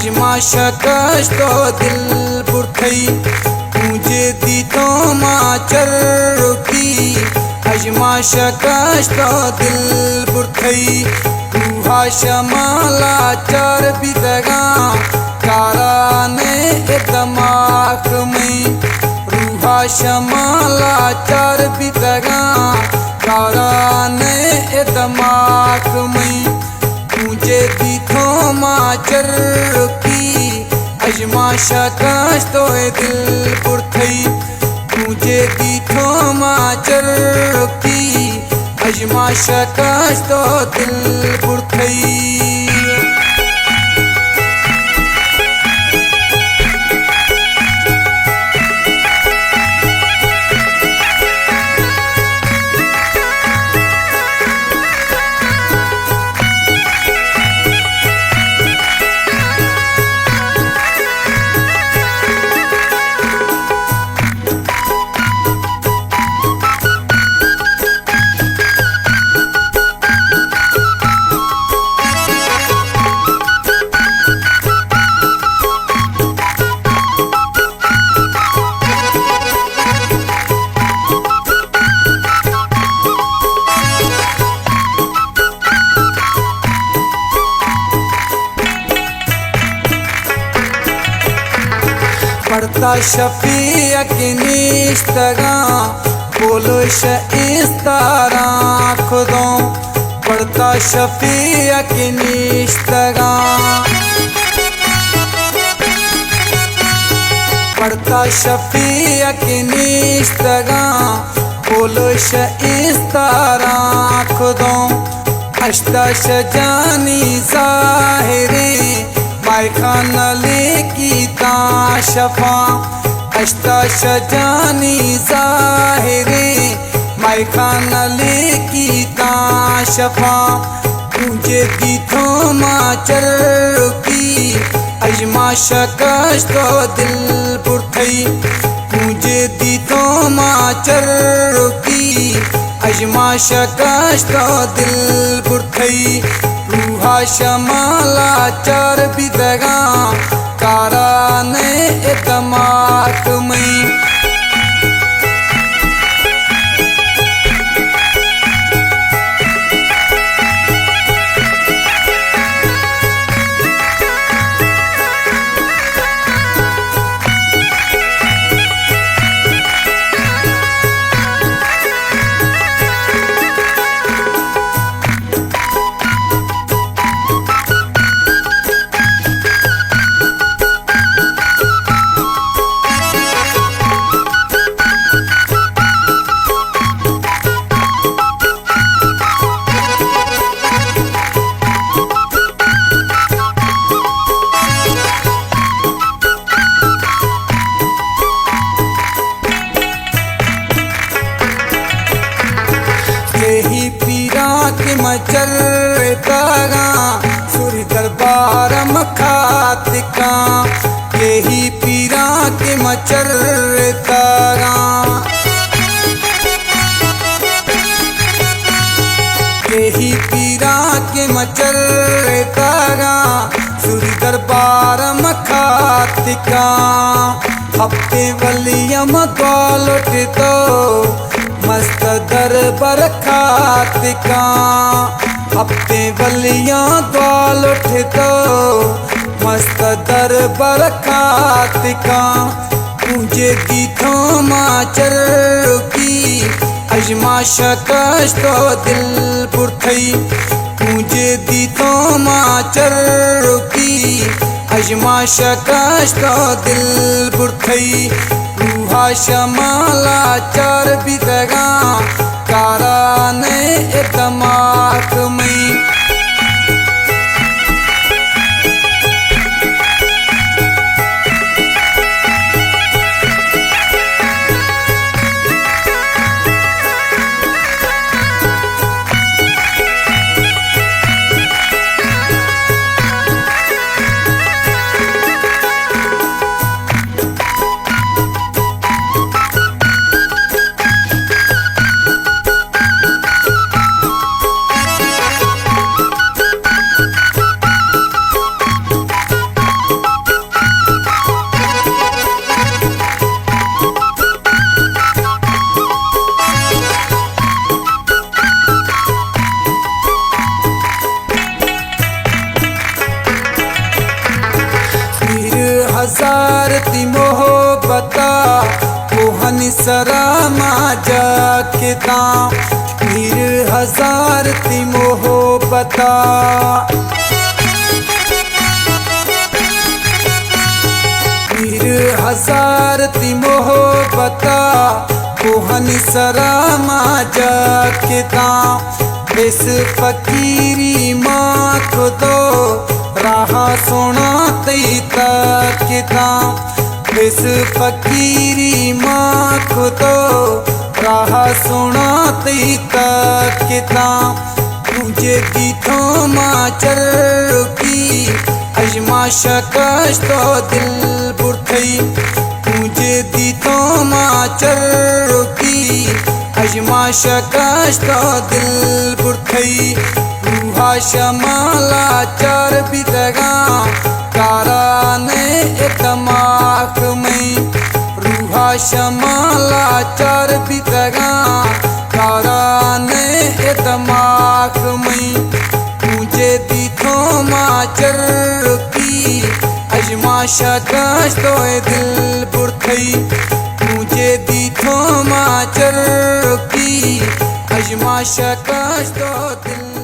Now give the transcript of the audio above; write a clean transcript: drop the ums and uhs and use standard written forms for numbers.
अजमाशकश तो दिल बुरथई तुझे दी तो माचर रुकी अजमाशकश तो दिल बुरथई रूहा शमाला चर बिदगा काराने दिमाग में रूहा शमाला चर बिदगा काराने दिमाग में तुझे दी तो माचर रुकी अजमाशकश तो दिल बुरथई तुझे दी तो माचर रुकी अजमाशकश तो दिल बुरथई पड़ता शफीक निश्तगा बोलोश इस तरह खुदों पड़ता शफीक निश्तगा पड़ता शफीक निश्तगा बोलोश इस तरह खुदों अश्तश जानी ज़ाहिरे मायखान लेकी ता शफा अश्तश जानी ज़ाहिरे मायखान लेकी ता शफा तुझे दी तो माचर रुकी अजमाशकश तो दिल बुरथई तुझे दी तो माचर रुकी अजमाशकश तो दिल बुरथई रूहा शमाला चर बिदगा काराने दिमाग में यही पीरा के मचर तागा सूर्य दरबार मखातिका यही पीरा के मचर तागा यही पीरा के मचर तागा सूर्य दरबार मखातिका हफ्ते वलियम गोलट तो मस्त दरबार खातिका हफ्ते वलियां द्वाल उठे तो मस्त दरबार खातिका तुझे दी तो माचर रुकी अजमाशकश तो दिल बुरथई तुझे दी तो माचर रुकी अजमाशकश तो दिल बुरथई रूहा शमाला चर बिदगा काराने दिमाग में हजार ती मोहब्बता कोहन सरा माजा किता मीर हजार ती मोहब्बता मीर हजार ती मोहब्बता कोहन सरा माजा किता इस फकीरी माँ को दो राह सोना तई तकिता इस फकीरी माँ को दो राह सोना तई तकिता मुझे दीथो माचर की अजमा शकश तो दिल बुरथई मुझे दीथो माचर की अजमा शकश तो दिल बुरथई रूहा शमाला चार बिदगा कारा ने इतमाक में रूहा शमाला चार बिदगा कारा ने इतमाक में मुझे दीथो माचर की अजमा शकश तो दिल बुरथई मुझे दीथो माचर की अजमा शकश तो दिल